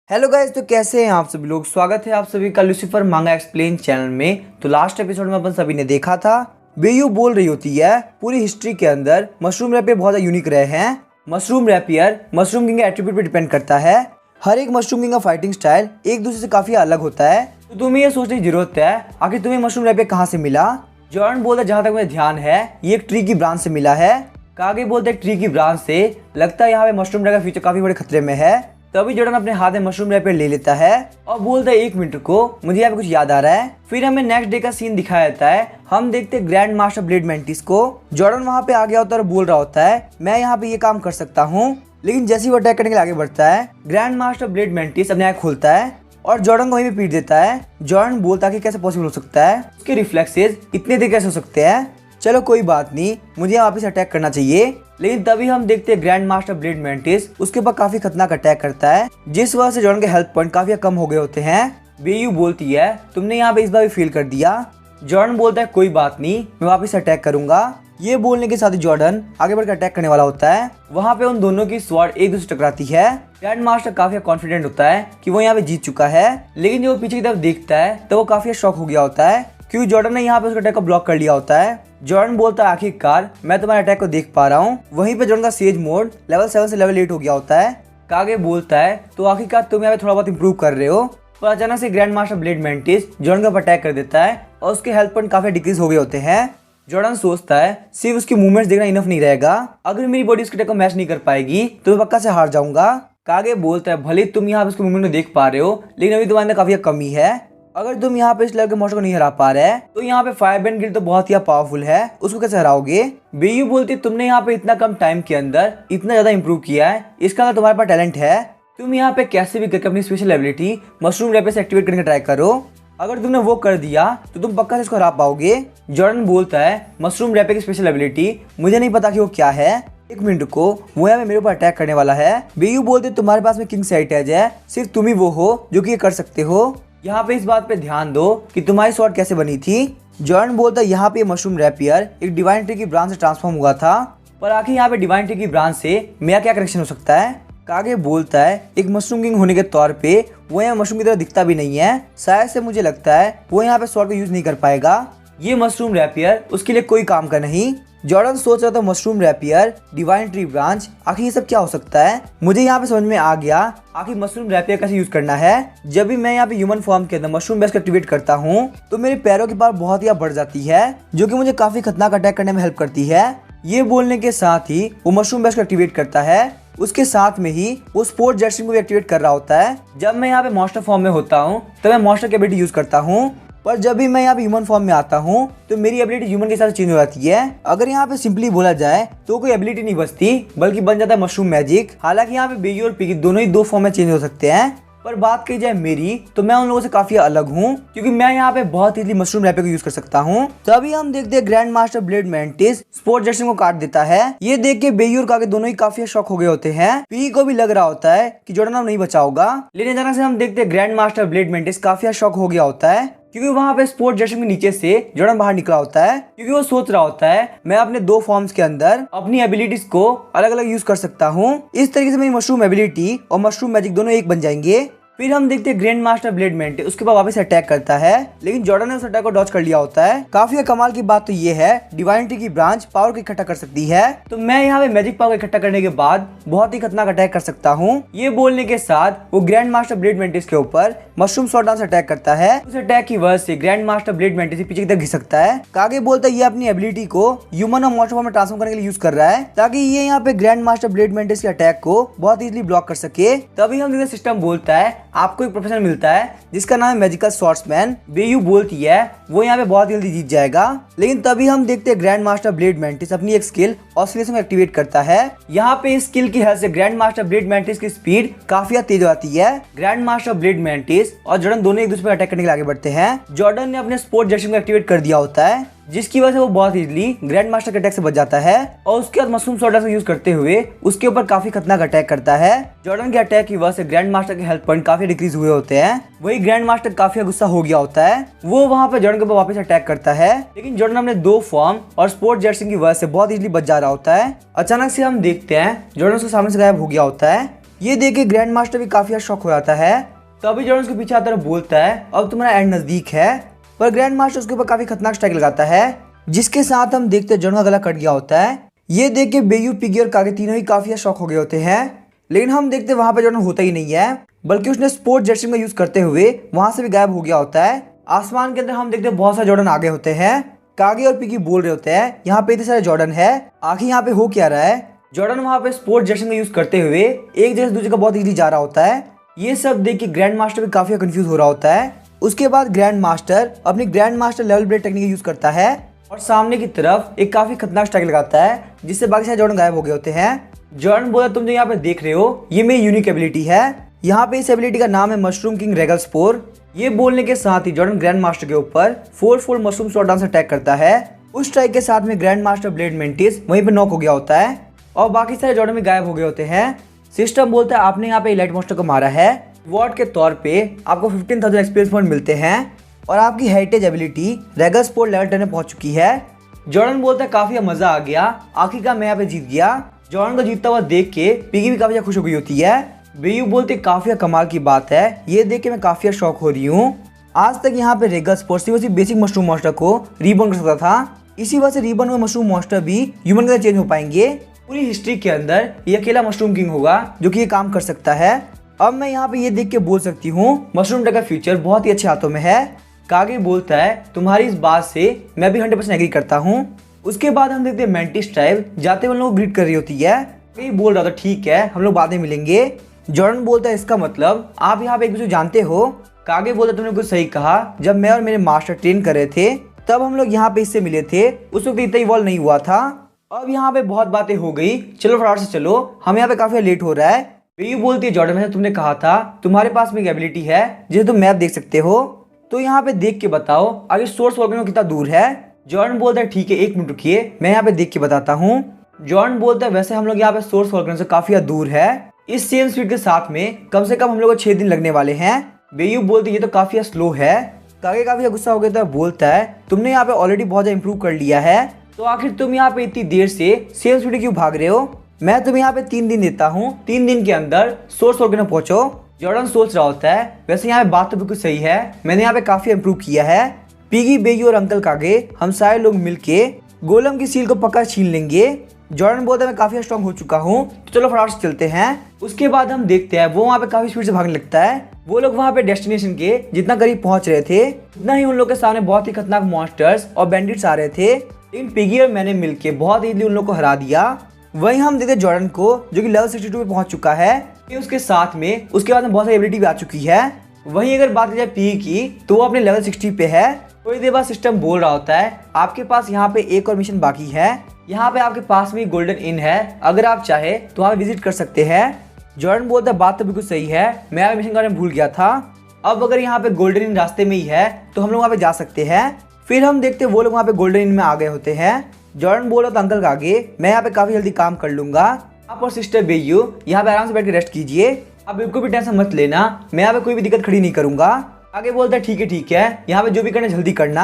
Hello guys, तो कैसे हैं आप सभी लोग। स्वागत है आप सभी का लूसीफर मांगा एक्सप्लेन चैनल में। तो लास्ट एपिसोड में अपन सभी ने देखा था बेयू बोल रही होती है पूरी हिस्ट्री के अंदर मशरूम रैपियर बहुत ज़्यादा यूनिक रहे हैं। मशरूम रैपियर मशरूम किंग के एट्रीब्यूट पे डिपेंड करता है। हर एक मशरूम किंग का फाइटिंग स्टाइल एक दूसरे से काफ़ी अलग होता है। तो तुम्हें ये सोचने की जरूरत है आखिर तुम्हें मशरूम रैपियर कहाँ से मिला। जॉर्डन बोलता है जहाँ तक मुझे ध्यान है ये एक ट्री की ब्रांच से मिला है। कागे बोलते हैं ट्री की ब्रांच से लगता है यहाँ पे मशरूम रैपियर का फ्यूचर काफ़ी बड़े खतरे में है। तभी जॉर्डन अपने हाथ में मशरूम रैपियर ले लेता है और बोलता है 1 मिनट को मुझे यहाँ पे कुछ याद आ रहा है। फिर हमें नेक्स्ट डे का सीन दिखाया जाता है। हम देखते हैं ग्रैंड मास्टर ब्लेड मैंटिस को। जॉर्डन वहाँ पे आ गया होता है और बोल रहा होता है मैं यहाँ पे ये काम कर सकता हूँ। लेकिन जैसे ही वो अटैक करने के लिए आगे बढ़ता है ग्रैंड मास्टर ब्लेड मैंटिस अपने आँख खोलता है और जॉर्डन को वहीं पे पीट देता है। जॉर्डन बोलता है कि कैसे पॉसिबल हो सकता है, उसके रिफ्लेक्सेस इतने देर कैसे हो सकते हैं। चलो कोई बात नहीं, मुझे वापस अटैक करना चाहिए। लेकिन तभी हम देखते हैं ग्रैंड मास्टर ब्लेड मैंटिस उसके ऊपर काफी खतरनाक अटैक करता है, जिस वजह से जॉर्डन के हेल्थ पॉइंट काफी कम हो गए होते हैं। बेयू बोलती है तुमने यहाँ पे इस बार भी फेल कर दिया। जॉर्डन बोलता है कोई बात नहीं, मैं वापस अटैक करूंगा। ये बोलने के साथ ही जॉर्डन आगे बढ़कर अटैक करने वाला होता है। वहाँ पे उन दोनों की स्वॉर्ड एक दूसरे से टकराती है। ग्रैंड मास्टर काफी कॉन्फिडेंट होता है कि वो यहाँ पे जीत चुका है। लेकिन जब वो पीछे की तरफ देखता है तो वो काफी शॉक हो गया होता है क्योंकि जॉर्डन ने यहाँ पे उसके अटैक को ब्लॉक कर लिया होता है। जॉर्डन बोलता है आखिरकार मैं तुम्हारे अटैक को देख पा रहा हूँ। वहीं पे जॉर्डन का सेज मोड लेवल 7 से लेवल 8 हो गया होता है। कागे बोलता है तो आखिरकार तुम यहाँ पे थोड़ा बहुत इंप्रूव कर रहे हो। पर अचानक से grand master blade mantis Jordan के ऊपर अटैक कर देता है और उसके हेल्थ पॉइंट काफी डिक्रीज हो गए होते हैं। जॉर्डन सोचता है सिर्फ उसकी मूवमेंट्स देखना इनफ नहीं रहेगा, अगर मेरी बॉडी उसके अटैक को मैच नहीं कर पाएगी तो मैं पक्का से हार जाऊंगा। कागे बोलता है भले तुम यहाँ पे उसके मूवमेंट को देख पा रहे हो लेकिन अभी तुम्हारे अंदर काफी कमी है। अगर तुम यहाँ पे इस लेवल के मॉन्स्टर को नहीं हरा पा रहे तो यहाँ पे फायरबैंड गिल्ड तो बहुत ही पावरफुल है, उसको कैसे हराओगे। बेयू बोलती तुमने यहाँ पे इतना कम टाइम के अंदर इतना ज्यादा इंप्रूव किया है, इसका अगर तुम्हारे पास टैलेंट है तुम यहाँ पे कैसे भी करके अपनी स्पेशल एबिलिटी मशरूम रैपियर से एक्टिवेट करने का ट्राई करो। अगर तुमने वो कर दिया तो तुम पक्का से इसको हरा पाओगे। जॉर्डन बोलता है मशरूम रैपियर की स्पेशल एबिलिटी मुझे नहीं पता कि वो क्या है। 1 मिनट को वो यहाँ पे मेरे ऊपर अटैक करने वाला है। बेयू बोलते तुम्हारे पास में किंग साइट है, सिर्फ तुम ही वो हो जो कि ये कर सकते हो। यहाँ पे इस बात पे ध्यान दो कि तुम्हारी स्वॉर्ड कैसे बनी थी। जॉर्डन बोलता है यहाँ पे मशरूम रैपियर एक डिवाइन ट्री की ब्रांच से ट्रांसफॉर्म हुआ था, पर आखिर यहाँ पे डिवाइन ट्री की ब्रांच से मेरा क्या कनेक्शन हो सकता है। कागे बोलता है एक मशरूम किंग होने के तौर पे वो यहाँ मशरूम की तरह दिखता भी नहीं है, शायद से मुझे लगता है वो यहाँ पे स्वॉर्ड को यूज नहीं कर पाएगा। ये मशरूम रैपियर उसके लिए कोई काम का नहीं। जॉर्डन सोच रहा था mushroom rapier divine tree branch आखिर ये सब क्या हो सकता है। मुझे यहाँ पे समझ में आ गया आखिर मशरूम रैपियर कैसे यूज करना है। जब भी मैं यहाँ पे ह्यूमन फॉर्म के अंदर मशरूम बेस को एक्टिवेट करता हूँ तो मेरे पैरों की पावर बहुत ही बढ़ जाती है, जो कि मुझे काफी खतरनाक अटैक करने में हेल्प करती है। ये बोलने के साथ ही वो मशरूम बेस को एक्टिवेट करता है। उसके साथ में ही वो स्पोर्ट जेट को भी एक्टिवेट कर रहा होता है। जब मैं यहाँ पे मॉन्स्टर फॉर्म में होता हूँ तो मैं मॉन्स्टर की एबिलिटी यूज करता हूँ, पर जब भी मैं यहाँ पे ह्यूमन फॉर्म में आता हूँ तो मेरी एबिलिटी ह्यूमन के साथ चेंज हो जाती है। अगर यहाँ पे सिंपली बोला जाए तो कोई एबिलिटी नहीं बचती बल्कि बन जाता है मशरूम मैजिक। हालांकि यहाँ पे बेयू और पिगी दोनों ही 2 फॉर्म में चेंज हो सकते हैं, पर बात की जाए मेरी तो मैं उन लोगों से काफी अलग हूँ क्योंकि मैं यहाँ पे बहुत इजीली मशरूम रैपियर को यूज कर सकता हूँ। तभी हम देखते हैं grand master blade mantis sport jet को काट देता है। ये देख के बेयू और कागे दोनों ही काफी शॉक हो गए होते हैं। पी को भी लग रहा होता है कि जॉर्डन अब नहीं बचा होगा, लेकिन अचानक से हम देखते हैं ग्रैंड मास्टर ब्लेड मैंटिस काफी शॉक हो गया होता है क्योंकि वहाँ पे स्पोर्ट जेट के नीचे से जॉर्डन बाहर निकला होता है, क्योंकि वो सोच रहा होता है मैं अपने 2 फॉर्म्स के अंदर अपनी एबिलिटीज को अलग अलग यूज कर सकता हूँ। इस तरीके से मेरी मशरूम एबिलिटी और मशरूम मैजिक दोनों एक बन जाएंगे। फिर हम देखते हैं ग्रैंड मास्टर ब्लेड मैंटिस उसके बाद वापस अटैक करता है, लेकिन जॉर्डन ने उस अटैक को डॉज कर लिया होता है। काफी कमाल की बात तो ये है डिवाइन ट्री की ब्रांच पावर को इकट्ठा कर सकती है, तो मैं यहाँ पे मैजिक पावर को इकट्ठा करने के बाद बहुत ही खतरनाक अटैक कर सकता हूँ। ये बोलने के साथ वो ग्रैंड मास्टर ब्लेड मैंटिस के ऊपर मशरूम स्वॉर्ड डांस अटैक करता है। उस अटैक की वजह से ग्रैंड मास्टर ब्लेड मैंटिस पीछे की तरफ घिसकता है। कागे बोलता है ये अपनी एबिलिटी को ह्यूमन और मॉन्स्टर फॉर्म में ट्रांसफॉर्म करने के लिए यूज कर रहा है ताकि ये यहाँ पे ग्रैंड मास्टर ब्लेड मैंटिस के अटैक को बहुत इजीली ब्लॉक कर सके। तभी हम सिस्टम बोलता है आपको एक प्रोफेशनल मिलता है जिसका नाम है मैजिकल स्वॉर्ड्समैन। बेयू बोलती है वो यहाँ पे बहुत जल्दी जीत जाएगा, लेकिन तभी हम देखते हैं ग्रैंड मास्टर ब्लेड मैंटिस अपनी एक स्किल ऑसिलेशन को एक्टिवेट करता है। यहाँ पे इस स्किल की हेल्प से ग्रैंड मास्टर ब्लेड मैंटिस की स्पीड काफी तेज हो जाती है। ग्रैंड मास्टर ब्लेड मैंटिस और जॉर्डन दोनों एक दूसरे पर अटैक करने के लिए आगे बढ़ते हैं। जॉर्डन ने अपने स्पोर्ट जेट को एक्टिवेट कर दिया होता है, जिसकी वजह से वो बहुत इजीली ग्रैंड मास्टर के अटैक से बच जाता है और उसके बाद मशरूम स्वॉर्ड यूज करते हुए उसके ऊपर काफी खतरनाक अटैक करता है। जॉर्डन के अटैक की वजह से ग्रैंड मास्टर के हेल्थ पॉइंट काफी डिक्रीज हुए होते हैं। वही ग्रैंड मास्टर काफी गुस्सा हो गया होता है, वो वहाँ पे जॉर्डन के ऊपर वापस अटैक करता है, लेकिन जॉर्डन अपने 2 फॉर्म और स्पोर्ट जेट की वजह से बहुत इजीली बच जा रहा होता है। अचानक से हम देखते हैं जॉर्डन उसके सामने से गायब हो गया होता है। ये देख के ग्रैंड मास्टर भी काफी शॉक हो जाता है। तभी जॉर्डन उसके पीछे आता है और बोलता है अब तुम्हारा एंड नजदीक है। पर ग्रैंड मास्टर उसके ऊपर काफी खतरनाक स्ट्राइक लगाता है, जिसके साथ हम देखते हैं जॉर्डन का गला कट गया होता है। ये देख के बेयू, पिगी और कागे तीनों ही काफी शॉक हो गए होते हैं। लेकिन हम देखते वहां पे जॉर्डन होता ही नहीं है, बल्कि उसने स्पोर्ट जेट स्ट्रीम का यूज करते हुए वहां से भी गायब हो गया होता है। आसमान के अंदर हम देखते हैं बहुत सारे जॉर्डन आगे होते हैं। कागे और पिगी बोल रहे होते हैं यहाँ पे इतने सारे जॉर्डन है, आखिर यहाँ पे हो क्या रहा है। जॉर्डन वहां पे स्पोर्ट जेट स्ट्रीम का यूज करते हुए एक जगह से दूसरी जगह बहुत इजीली जा रहा होता है। ये सब देख के ग्रैंड मास्टर भी काफी कंफ्यूज हो रहा होता है। उसके बाद ग्रैंड मास्टर अपनी grand master level break technique use करता है और सामने की तरफ एक काफी खतरनाक स्ट्राइक लगाता है, जिससे बाकी सारे जॉर्डन गायब हो गए होते हैं। जॉर्डन बोला तुम जो यहाँ पे देख रहे हो ये मेरी यूनिक एबिलिटी है। यहाँ पे इस एबिलिटी का नाम है मशरूम किंग रेगल स्पोर। ये बोलने के साथ ही जॉर्डन ग्रैंड मास्टर के ऊपर 4 मशरूम शॉट डाउन से अटैक करता है। उस स्ट्राइक के साथ में ग्रैंड मास्टर ब्लेड मेंटिस वहीं पे नॉक हो गया होता है और बाकी सारे जॉर्डन भी गायब हो गए होते हैं। सिस्टम बोलता है आपने यहाँ पे इलाइट मॉन्स्टर को मारा है, रिवॉर्ड के तौर पे आपको 15,000 एक्सपीरियंस पॉइंट मिलते हैं और आपकी heritage ability regal sport level 10 में पहुंच चुकी है। जॉर्डन बोलता है काफी मजा आ गया, आखिरकार मैं यहाँ पे जीत गया। जॉर्डन को जीतता हुआ देख के पिगी भी काफी खुश हो गई होती है। बेयू बोलते काफी कमाल की बात है, ये देख के मैं काफी शौक हो रही हूँ। आज तक यहाँ पे रेगल स्पोर्ट सिर्फ बेसिक मशरूम मॉन्स्टर को रीबॉर्न कर सकता था, इसी वजह से रीबॉर्न हुए मशरूम मॉन्स्टर भी ह्यूमन के अंदर चेंज हो पाएंगे। पूरी हिस्ट्री के अंदर ये अकेला मशरूम किंग होगा जो कि ये काम कर सकता है। अब मैं यहाँ पे ये देख के बोल सकती हूँ मशरूम डे का फ्यूचर बहुत ही अच्छे हाथों में है। कागे बोलता है तुम्हारी इस बात से मैं भी 100% एग्री करता हूँ। उसके बाद हम देखते हैं मेंटिस ट्राइब जाते हुए उन लोगों को ग्रीट कर रही होती है। कागे बोल रहा था ठीक है हम लोग बाद में मिलेंगे। जॉर्डन बोलता है इसका मतलब आप यहाँ पे एक दूसरे जानते हो। कागे बोलता तुमने कुछ सही कहा, जब मैं और मेरे मास्टर ट्रेन कर रहे थे तब हम लोग यहाँ पे इससे मिले थे, उस वक्त इतना इवॉल्व नहीं हुआ था। अब यहाँ पे बहुत बातें हो गई, चलो फटाफट से चलो, हम यहाँ पे काफी लेट हो रहा है। बेयू बोलती है जॉर्डन में तुमने कहा था तुम्हारे पास में एक एबिलिटी है जिसे तुम मैप देख सकते हो, तो यहाँ पे देख के बताओ आगे सोर्स वोल्केनो कितना दूर है। जॉर्डन बोलता है ठीक है 1 मिनट रुकिए मैं यहाँ पे देख के बताता हूँ। जॉर्डन बोलता है वैसे हम लोग यहाँ पे सोर्स वोल्केनो से काफी दूर है, इस सेम स्पीड के साथ में कम से कम हम लोग को 6 दिन लगने वाले हैं। बेयू बोलती है ये तो काफी स्लो है। कागे काफी गुस्सा हो गया तो बोलता है तुमने यहाँ पे ऑलरेडी बहुत ज्यादा इंप्रूव कर लिया है, तो आखिर तुम यहाँ पे इतनी देर से सेम स्पीड क्यों भाग रहे हो। मैं तुम्हें यहाँ पे 3 दिन देता हूँ, 3 दिन के अंदर सोर्स वोल्केनो पहुंचो। जॉर्डन सोच रहा होता है वैसे यहाँ पे बात तो बिल्कुल सही है, मैंने यहाँ पे काफी इंप्रूव किया है। पिगी, बेयू और अंकल कागे हम सारे लोग मिलके गोलम की सील को पक्का छीन लेंगे। जॉर्डन बोलता है मैं काफी स्ट्रॉन्ग हो चुका हूँ, तो चलो फटाफट से चलते हैं। उसके बाद हम देखते हैं वो वहाँ पे काफी स्पीड से भागने लगता है। वो लोग वहाँ पे डेस्टिनेशन के जितना करीब पहुंच रहे थे उतना ही उन लोग के सामने बहुत ही खतरनाक मॉन्स्टर्स और बैंडिट्स आ रहे थे। इन पिगी और मैंने मिलके बहुत इजीली उन लोग को हरा दिया। वहीं हम देखते जॉर्डन को जो कि लेवल 62 पे पहुंच चुका है, उसके साथ में उसके बाद में बहुत सारी एबिलिटी भी आ चुकी है। वहीं अगर बात की जाए पिगी की तो वो अपने लेवल 60 पे है। थोड़ी देर बाद सिस्टम बोल रहा होता है आपके पास यहाँ पे एक और मिशन बाकी है, यहाँ पे आपके पास में गोल्डन इन है, अगर आप चाहे तो वहाँ विजिट कर सकते हैं। जॉर्डन बोलता है बात तो बिल्कुल सही है, मैं यहाँ मिशन करने भूल गया था। अब अगर यहाँ पे गोल्डन इन रास्ते में ही है तो हम लोग वहाँ पे जा सकते हैं। फिर हम देखते वो लोग वहाँ पे गोल्डन इन में आ गए होते हैं। जॉर्डन बोला तो अंकल आगे मैं यहाँ पे काफी जल्दी काम कर लूंगा, आप और सिस्टर बेयू यहाँ पे आराम से बैठ के रेस्ट कीजिए, आप बिल्कुल भी टेंशन मत लेना, मैं यहाँ पे कोई भी दिक्कत खड़ी नहीं करूंगा। आगे बोलता है ठीक है यहाँ पे जो भी करना जल्दी करना,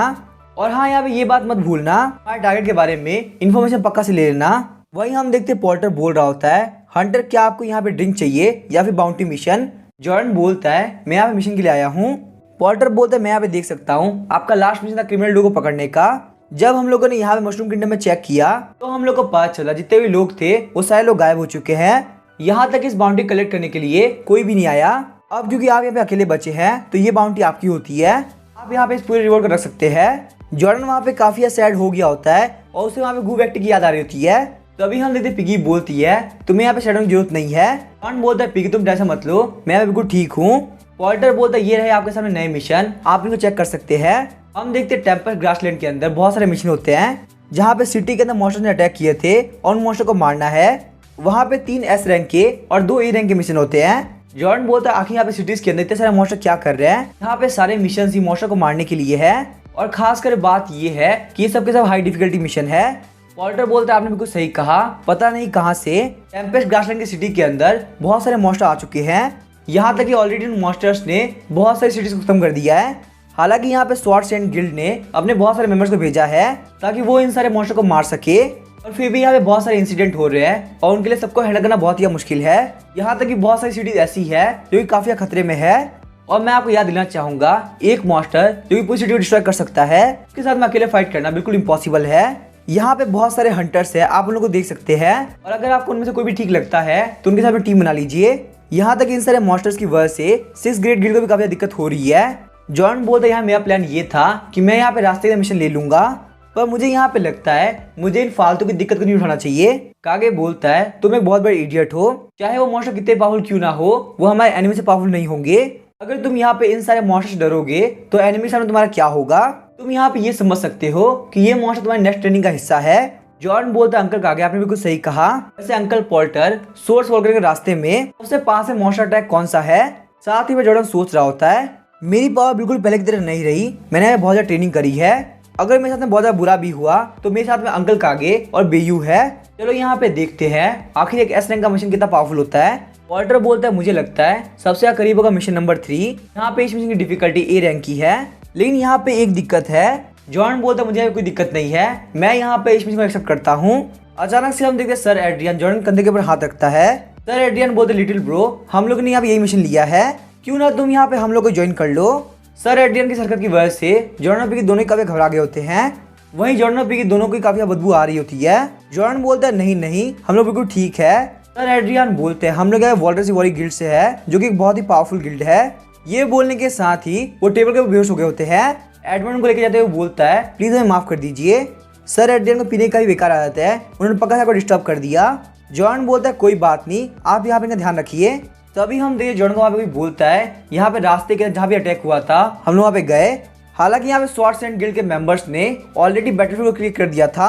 और हाँ यहाँ पे ये बात मत भूलना हमारे टारगेट के बारे में इन्फॉर्मेशन पक्का से ले लेना। वही हम देखते पोर्टर बोल रहा होता है हंटर क्या आपको यहाँ पे ड्रिंक चाहिए या फिर बाउंटी मिशन। जॉर्डन बोलता है मैं यहाँ पे मिशन के लिए आया हूँ। पोर्टर बोलता है मैं यहाँ पे देख सकता हूँ आपका लास्ट मिशन था क्रिमिनल लोगों को पकड़ने का। जब हम लोगों ने यहाँ पे मशरूम किंगडम में चेक किया तो हम लोग को पता चला जितने भी लोग थे वो सारे लोग गायब हो चुके हैं, यहाँ तक इस बाउंड्री कलेक्ट करने के लिए कोई भी नहीं आया। अब क्योंकि आप यहाँ पे अकेले बचे हैं तो ये बाउंड्री आपकी होती है, आप यहाँ पे इस पूरे रिवॉर्ड को रख सकते हैं। जॉर्डन वहाँ पे काफी सैड हो गया होता है और उसे वहाँ पे गू बैक्टी की याद आ रही होती है। तभी हम देखते पिगी बोलती है तुम्हें यहाँ पे सैड होने की जरूरत नहीं है। जॉर्डन बोलता है पिगी तुम टेंशन मत लो मैं बिल्कुल ठीक हूँ। पॉल्टर बोलता है ये रहे आपके सामने नए मिशन, आप इनको चेक कर सकते हैं। हम देखते टेम्पल ग्रासलैंड के अंदर बहुत सारे मिशन होते हैं जहाँ पे सिटी के अंदर मॉन्स्टर ने अटैक किए थे और उन मॉन्स्टर को मारना है। वहाँ पे 3 S रैंक के और 2 E रैंक के मिशन होते हैं। जॉर्डन बोलता है आखिर यहाँ पे सिटीज के अंदर इतने सारे मॉन्स्टर क्या कर रहे हैं, यहाँ पे सारे मिशन ही मॉन्स्टर को मारने के लिए है, और खासकर बात ये है कि ये सब के सब हाई डिफिकल्टी मिशन है। पॉल्टर बोलता है आपने बिल्कुल सही कहा, पता नहीं कहाँ से टेम्पेस्ट ग्रासलैंड की सिटी के अंदर बहुत सारे मॉन्स्टर आ चुके हैं, यहाँ तक कि ऑलरेडी उन मॉन्स्टर्स ने बहुत सारी सिटीज को खत्म कर दिया है। हालांकि यहाँ पे स्वॉर्ड्स एंड गिल्ड ने अपने बहुत सारे मेंबर्स को भेजा है ताकि वो इन सारे मॉन्स्टर को मार सके। और फिर भी यहाँ पे बहुत सारे इंसिडेंट हो रहे हैं और उनके लिए सबको हैंडल करना बहुत ही मुश्किल है। यहाँ तक कि बहुत सारी सिटीज ऐसी है जो कि काफी खतरे में है। और मैं आपको याद दिलाना चाहूंगा, एक मॉन्स्टर जो कि पूरी सिटी को डिस्ट्रॉय कर सकता है, उसके साथ में अकेले फाइट करना बिल्कुल इम्पॉसिबल है। यहाँ पे बहुत सारे हंटर्स है, आप उन लोगों को देख सकते हैं, और अगर आपको उनमें से कोई भी ठीक लगता है तो उनके साथ में टीम बना लीजिए। यहाँ तक इन सारे मॉन्स्टर्स की वजह से 6th ग्रेड गिल्ड को भी काफी दिक्कत हो रही है। जॉन बोलता है यहाँ मेरा प्लान ये था कि मैं यहाँ पे रास्ते का मिशन ले लूंगा, पर मुझे यहाँ पे लगता है मुझे इन फालतू की दिक्कत को नहीं उठाना चाहिए। कागे बोलता है तुम एक बहुत बड़े इडियट हो, चाहे वो मॉन्स्टर कितने पावरफुल क्यों ना हो, वो हमारे एनिमी से पावरफुल नहीं होंगे। अगर तुम यहाँ पे इन सारे मॉन्स्टर से डरोगे तो एनिमी सामने तुम्हारा क्या होगा। तुम यहाँ पे ये समझ सकते हो कि ये मॉन्स्टर तुम्हारे नेक्स्ट ट्रेनिंग का हिस्सा है। जॉन बोलता है अंकल कागे आपने बिल्कुल सही कहा। वैसे अंकल पोल्टर सोर्स वॉल्कर के रास्ते में सबसे पास है मॉन्स्टर अटैक कौन सा है। साथ ही में जॉर्डन सोच रहा होता है मेरी पावर बिल्कुल पहले की तरह नहीं रही, मैंने बहुत ज्यादा ट्रेनिंग करी है। अगर मेरे साथ में बहुत ज्यादा बुरा भी हुआ तो मेरे साथ में अंकल कागे और बेयू है। चलो यहाँ पे देखते हैं आखिर एक एस रैंक का मिशन कितना पावरफुल होता है। वॉल्टर बोलता है मुझे लगता है सबसे करीब होगा मिशन नंबर 3। यहाँ पे इस मिशन की डिफिकल्टी ए रैंक की है, लेकिन यहाँ पे एक दिक्कत है। जॉन बोलता है मुझे कोई दिक्कत नहीं है, मैं यहाँ पे इस मिशन को एक्सेप्ट करता हूँ। अचानक से हम देखते हैं सर एड्रियन जॉर्डन कंधे के ऊपर हाथ रखता है। सर एड्रियन बोलते लिटिल ब्रो हम लोग ने यहाँ पे यही मिशन लिया है, क्यों ना तुम यहाँ पे हम लोग को ज्वाइन कर लो। सर एड्रियन की हरकत की वजह से जॉर्डन और पिगी दोनों ही काफी घबरा गए होते हैं। वहीं जॉर्डन और पिगी दोनों को काफी बदबू आ रही होती है। जॉर्डन बोलता है नहीं नहीं हम लोग बिल्कुल ठीक है। सर एड्रियन बोलते हैं हम लोग वॉल्टर सिवोरी गिल्ड से है, जो कि एक बहुत ही पावरफुल गिल्ड है। ये बोलने के साथ ही वो टेबल के ऊपर बेहोश हो गए होते हैं। एडमंड को लेके जाते हुए बोलता है प्लीज हमें माफ कर दीजिए। सर एड्रियन को पीने का भी बेकार आ जाता है, उन्होंने पक्का से डिस्टर्ब कर दिया। जॉर्डन बोलता है कोई बात नहीं, आप यहाँ पे इनका ध्यान रखिए। तभी हम देखिए जॉर्डन को वहाँ पे भी बोलता है यहाँ पे रास्ते के जहाँ भी अटैक हुआ था हम लोग वहाँ पे गए। हालांकि यहाँ पे स्वॉर्ड्स एंड गिल्ड के मेंबर्स ने ऑलरेडी बैटलफील्ड को क्लियर कर दिया था,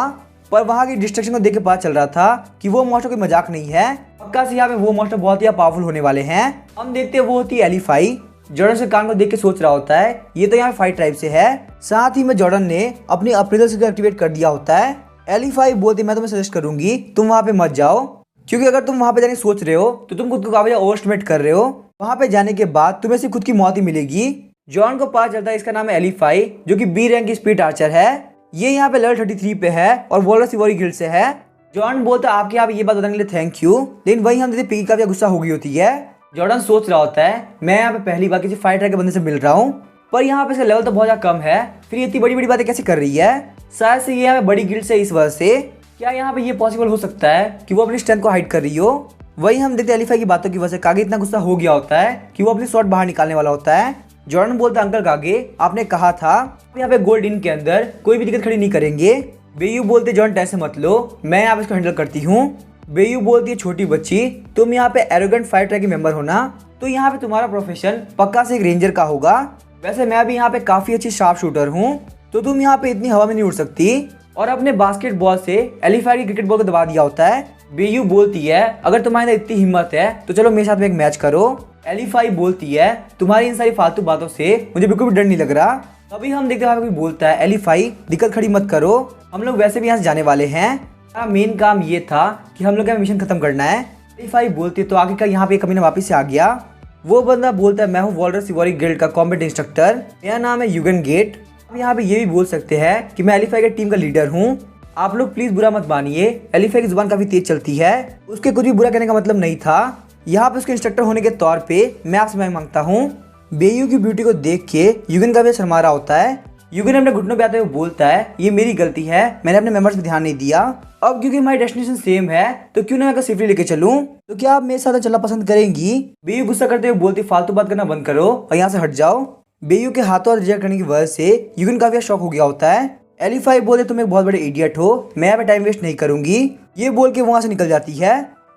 पर वहाँ की डिस्ट्रक्शन को देख के पता चल रहा था कि वो मॉन्स्टर कोई मजाक नहीं है। पक्का से यहाँ पे वो मॉन्स्टर बहुत ही पावरफुल होने वाले हैं। हम देखते हैं वो होती है एलिफाई। जॉर्डन से कान को देख के सोच रहा होता है ये तो यहाँ फाइट ट्राइब से है। साथ ही में जॉर्डन ने अपनी अप्रेजल स्किल एक्टिवेट कर दिया होता है। एलिफाई बोलती मैं तुम्हें सजेस्ट करूंगी तुम वहाँ पे मत जाओ, क्योंकि अगर तुम वहाँ पे जाने सोच रहे हो तो तुम खुद को काफी ओवर एस्टिमेट कर रहे हो। वहाँ पे जाने के बाद तुम्हें सिर्फ खुद की मौत ही मिलेगी। जॉन को पता चलता है इसका नाम है एलिफाई, जो कि बी रैंक की स्पीड आर्चर है। ये यहाँ पे लेवल 33 पे है और वॉल्टर सिवोरी गिल्ड से है। जॉन बोलता है आपके यहाँ पे ये बात बताने के लिए थैंक यू, लेकिन वही हम देखते पिगी काफी गुस्सा हो गई होती है। जॉर्डन सोच रहा होता है मैं यहाँ पे पहली बार किसी फाइटर के बंदे से मिल रहा हूँ, पर यहाँ पे इसका लेवल तो बहुत ज्यादा कम है, फिर ये इतनी बड़ी बड़ी बातें कैसे कर रही है। शायद से ये यहाँ पे बड़ी गिल्ड से इस वजह से। क्या यहाँ पे ये पॉसिबल हो सकता है कि वो अपनी स्ट्रेंथ को हाइड कर रही हो। वही हम देखते एलिफाई की बातों की वजह से कागे इतना गुस्सा हो गया होता है कि वो अपनी शॉट बाहर निकालने वाला होता है। जॉर्डन बोलता है अंकल कागे आपने कहा था यहाँ पे गोल्ड इन के अंदर कोई भी दिक्कत खड़ी नहीं करेंगे। बेयू बोलते जॉन टेंशन मत लो, मैं यहाँ पे इसको हैंडल करती हूँ। बेयू बोलती है छोटी बच्ची तुम यहाँ पे एरोगेंट फाइटर की मेंबर हो ना, तो यहाँ पे तुम्हारा प्रोफेशन पक्का से एक रेंजर का होगा। वैसे मैं भी यहाँ पे काफी अच्छी शार्प शूटर हूँ, तो तुम यहाँ पे इतनी हवा में नहीं उड़ सकती। और अपने बास्केटबॉल से एलिफाई की क्रिकेट बॉल को दबा दिया होता है। बेयू बोलती है अगर तुम्हारे अंदर इतनी हिम्मत है तो चलो मेरे साथ में एक मैच करो। एलिफाई बोलती है तुम्हारी इन सारी फालतू बातों से मुझे बिल्कुल भी डर नहीं लग रहा। तभी हम देखते हैं कोई बोलता है एलिफाई दिक्कत खड़ी मत करो, हम लोग वैसे भी यहाँ से जाने वाले हैं, मेन काम ये था कि हम लोग का मिशन खत्म करना है। एलिफाई बोलती है तो आगे का यहाँ पे कमीना वापस से आ गया। वो बंदा बोलता है मैं हूँ वॉल्टर सिवोरी गिल्ड का कॉम्बैट इंस्ट्रक्टर, मेरा नाम है युगन गेट। अब यहाँ पे ये भी बोल सकते हैं कि मैं एलिफाई के टीम का लीडर हूँ। आप लोग प्लीज बुरा मत मानिए, एलिफाई की जुबान काफी तेज चलती है, उसके कुछ भी बुरा कहने का मतलब नहीं था। यहाँ पे उसके इंस्ट्रक्टर होने के तौर पे मैं आपसे माफी मांगता हूँ। बेयू की ब्यूटी को देख के युगन का भी शर्मा रहा होता है। युगन अपने घुटनों पे आते हुए बोलता है ये मेरी गलती है, मैंने अपने मेंबर्स पे ध्यान नहीं दिया। अब क्योंकि हमारी डेस्टिनेशन सेम है तो क्यों ना मैं सेफली लेके चलूं, तो क्या आप मेरे साथ चलना पसंद करेंगी। बेयू गुस्सा करते हुए बोलती फालतू बात करना बंद करो और यहाँ से हट जाओ। बेयू के हाथों रिजेक्ट करने की वजह से युगन काफी शॉक हो गया होता है। एलिफाई बोले तुम एक बहुत बड़े इडियट हो, मैं यहाँ पे टाइम वेस्ट नहीं करूंगी। ये बोल के वहां से निकल जाती है।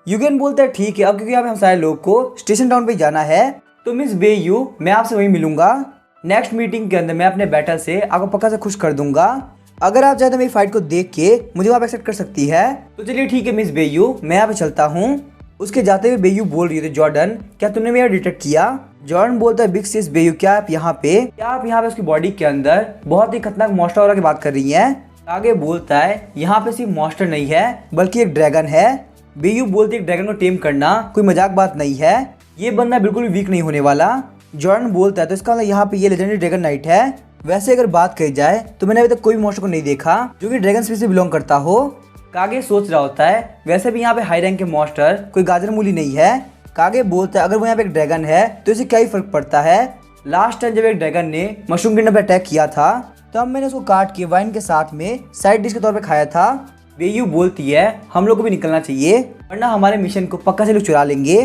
युगन बोलता है ठीक है अब क्योंकि हम सारे लोग को स्टेशन टाउन पे जाना है तो मिस बेयू मैं आपसे वहीं मिलूंगा। नेक्स्ट मीटिंग के अंदर मैं अपने बैटल से आपको पक्का से खुश कर दूंगा। अगर आप चाहे तो मेरी फाइट को देख के मुझे वहाँ पे एक्सेप्ट कर सकती है। तो चलिए ठीक है मिस बेयू मैं यहाँ पे चलता हूँ। उसके जाते हुए बेयू बोल रही थी जॉर्डन क्या तुमने मेरा डिटेक्ट किया। जॉर्डन बोलता है बिग सिस बेयू क्या आप यहाँ पे उसकी बॉडी के अंदर बहुत ही खतरनाक मॉन्स्टर वाला की बात कर रही हैं। आगे बोलता है यहाँ पे सिर्फ मॉन्स्टर नहीं है बल्कि एक ड्रैगन है। बेयू बोलती है ड्रैगन को टेम करना कोई मजाक बात नहीं है, ये बंदा बिल्कुल भी वीक नहीं होने वाला। जॉर्डन बोलता है तो इसका मतलब यहाँ पे ये लेजेंडरी ड्रैगन नाइट है। वैसे अगर बात कही जाए तो मैंने अभी तक कोई मॉन्स्टर को नहीं देखा जो कि ड्रैगन स्पीसीज से बिलोंग करता हो। कागे सोच रहा होता है वैसे भी यहाँ पे हाई रैंक के मॉन्स्टर कोई गाजर मूली नहीं है। कागे बोलता है अगर वो यहाँ पे एक ड्रैगन है तो इसे क्या ही फर्क पड़ता है। लास्ट टाइम जब एक ड्रैगन ने मशरूम किंगडम पे अटैक किया था तब मैंने उसको काट के वाइन के साथ में साइड डिश के तौर पे खाया था। बेयू बोलती है हम लोग को भी निकलना चाहिए वरना हमारे मिशन को पक्का से लोग चुरा लेंगे।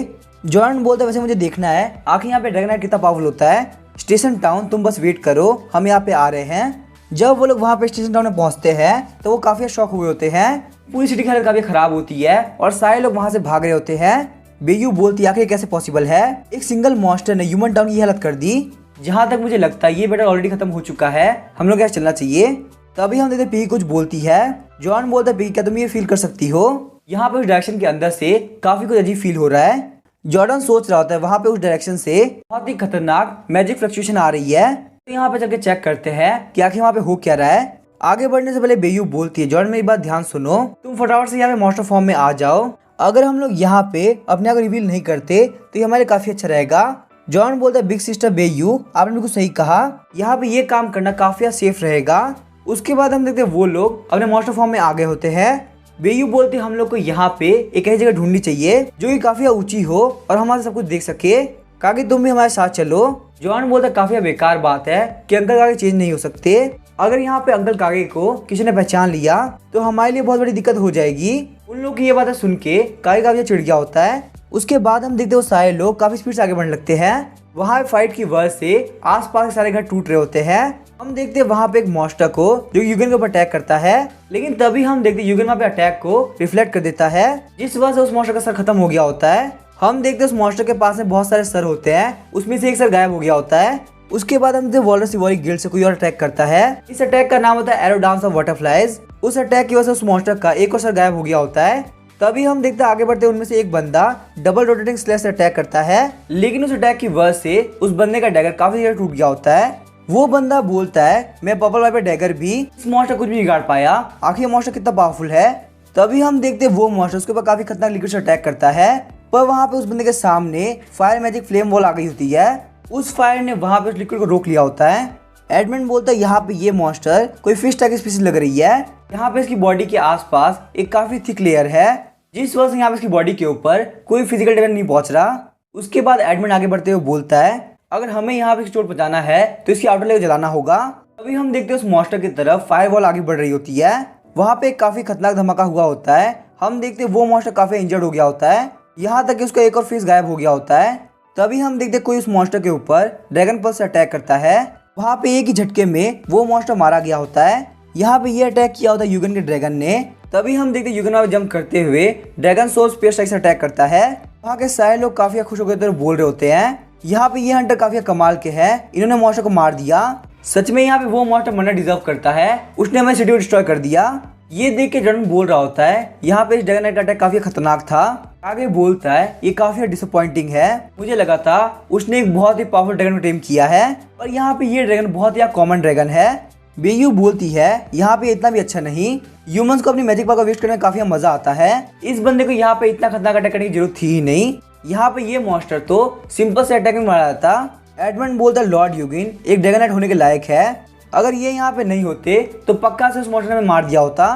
जॉर्डन बोलता है वैसे मुझे देखना है आखिर यहाँ पे ड्रैगन नाइट कितना पावरफुल होता है। स्टेशन टाउन तुम बस वेट करो हम यहाँ पे आ रहे हैं। जब वो लोग वहाँ पे स्टेशन टाउन में पहुँचते हैं तो वो काफी शॉक हुए होते हैं। पूरी सिटी की हालत काफी खराब होती है और सारे लोग वहाँ से भाग रहे होते हैं। बेयू बोलती है आखिर कैसे पॉसिबल है, एक सिंगल मॉन्स्टर ने ह्यूमन टाउन की हालत कर दी। जहाँ तक मुझे लगता है ये बैटल ऑलरेडी खत्म हो चुका है, हम लोग यहाँ चलना चाहिए। तभी हम देखते पी कुछ बोलती है। जॉन बोलता है पी क्या तुम ये फील कर सकती हो, यहाँ पे उस डायरेक्शन के अंदर से काफी कुछ अजीब फील हो रहा है। जॉर्डन सोच रहा होता है वहाँ पे उस डायरेक्शन से बहुत ही खतरनाक मैजिक फ्लक्चुएशन आ रही है। तो यहाँ पे चल के चेक करते हैं कि आखिर वहाँ पे हो क्या रहा है। आगे बढ़ने से पहले बेयू बोलती है जॉर्डन मेरी बात ध्यान सुनो, तुम फटाफट से यहाँ पे मॉन्स्टर फॉर्म में आ जाओ। अगर हम लोग यहाँ पे अपने आप को रिवील नहीं करते तो ये हमारे काफी अच्छा रहेगा। जॉन बोलता है बिग सिस्टर बेयू आपने बिल्कुल सही कहा, यहाँ पे ये काम करना काफी सेफ रहेगा। उसके बाद हम देखते हैं वो लोग अपने मॉन्स्टर फॉर्म में आ गए होते हैं। बेयू बोलती है हम लोग को यहाँ पे एक ऐसी जगह ढूंढनी चाहिए जो कि काफी ऊंची हो और हमारे सब कुछ देख सके। कागे तुम भी हमारे साथ चलो। जॉन बोलता है काफी बेकार बात है कि अंकल कागे चेंज नहीं हो सकते। अगर यहाँ पे अंकल कागे को किसी ने पहचान लिया तो हमारे लिए बहुत बड़ी दिक्कत हो जाएगी। उन लोग की ये बातें सुन के कागे काफी चिढ़ गया होता है। उसके बाद हम देखते हैं वो सारे लोग काफी स्पीड से आगे बढ़ने लगते हैं। वहाँ फाइट की वजह से आसपास के सारे घर टूट रहे होते हैं। हम देखते हैं वहाँ पे एक मॉन्स्टर को जो यूगन के ऊपर अटैक करता है, लेकिन तभी हम देखते हैं यूगन वहाँ पे अटैक को रिफ्लेक्ट कर देता है जिस वजह से उस मॉन्स्टर का सर खत्म हो गया होता है। हम देखते हैं उस मॉन्स्टर के पास में बहुत सारे सर होते हैं, उसमें से एक सर गायब हो गया होता है। उसके बाद हम वॉलरस सिवोरी गिल्ड से कोई और अटैक करता है। इस अटैक का नाम होता है एरो डांस ऑफ बटरफ्लाइज। उस अटैक की वजह से उस मॉन्स्टर का एक और सर गायब हो गया होता है। तभी हम देखते हैं आगे बढ़ते उनमें से एक बंदा डबल रोटेटिंग स्लैश से अटैक करता है, लेकिन उस अटैक की वजह से उस बंदे का डैगर काफी ज्यादा टूट गया होता है। वो बंदा बोलता है मैं पर्पल वाइपर डैगर भी इस मॉन्स्टर कुछ भी बिगाड़ पाया, आखिर मॉन्स्टर कितना पावरफुल है। तभी हम देखते हैं वो मॉन्स्टर उसके ऊपर काफी खतरनाक लिक्विड से अटैक करता है, पर वहाँ पे उस बंदे के सामने फायर मैजिक फ्लेम वॉल आ गई होती है। उस फायर ने वहाँ पे उस लिक्विड को रोक लिया होता है। एडमिन बोलता है यहाँ पे ये मॉन्स्टर कोई फिश टाइप की स्पीशीज लग रही है। यहाँ पे इसकी बॉडी के आसपास एक काफी थिक लेयर है जिस वजह से यहाँ पे इसकी बॉडी के ऊपर कोई फिजिकल डैमेज नहीं पहुंच रहा। उसके बाद एडमिन आगे बढ़ते हुए बोलता है अगर हमें यहाँ पे चोट पहुंचाना है तो इसकी आउटर लेयर जलाना होगा। अभी हम देखते हैं उस मॉन्स्टर की तरफ फायर वॉल आगे बढ़ रही होती है। वहाँ पे एक काफी खतरनाक धमाका हुआ होता है। हम देखते हैं वो मॉन्स्टर काफी इंजर्ड हो गया होता है, यहाँ तक कि उसका एक और फेस गायब हो गया होता है। तभी हम देखते कोई उस मॉन्स्टर के ऊपर ड्रैगन पल्स से अटैक करता है। वहाँ पे एक ही झटके में वो मॉन्स्टर मारा गया होता है। यहाँ पे ये अटैक किया होता है यूगन के ड्रैगन ने। तभी हम देखते यूगन वहाँ जंप करते हुए ड्रैगन सोल स्पेयर स्ट्राइक से अटैक करता है। वहाँ के सारे लोग काफी खुश होकर बोल रहे होते हैं यहाँ पे ये हंटर काफी कमाल के हैं, इन्होंने मॉन्स्टर को मार दिया। सच में यहाँ पे वो मॉन्स्टर मरना डिजर्व करता है, उसने हमें सिटी को डिस्ट्रॉय कर दिया। ये देख के जॉर्डन बोल रहा होता है यहाँ पे इस ड्रैगन नाइट अटैक काफी खतरनाक था। आगे बोलता है ये काफी डिसअपॉइंटिंग है, मुझे लगा था उसने एक बहुत ही पावरफुल ड्रैगन को टेम किया है और यहाँ पे ये ड्रैगन बहुत ही कॉमन ड्रैगन है। बेयू बोलती है यहाँ पे इतना भी अच्छा नहीं, ह्यूमंस को अपनी मैजिक पावर वेस्ट करने में काफी मजा आता है। इस बंदे को यहाँ पे इतना खतरनाक अटैक करने की जरूरत थी ही नहीं, यहाँ पे ये मॉन्स्टर तो सिंपल से अटैक में मारा था। एडमंड बोलता है लॉर्ड यूगिन एक ड्रैगन नाइट होने के लायक है, अगर ये यहाँ पे नहीं होते तो पक्का से उस मॉन्स्टर ने मार दिया होता।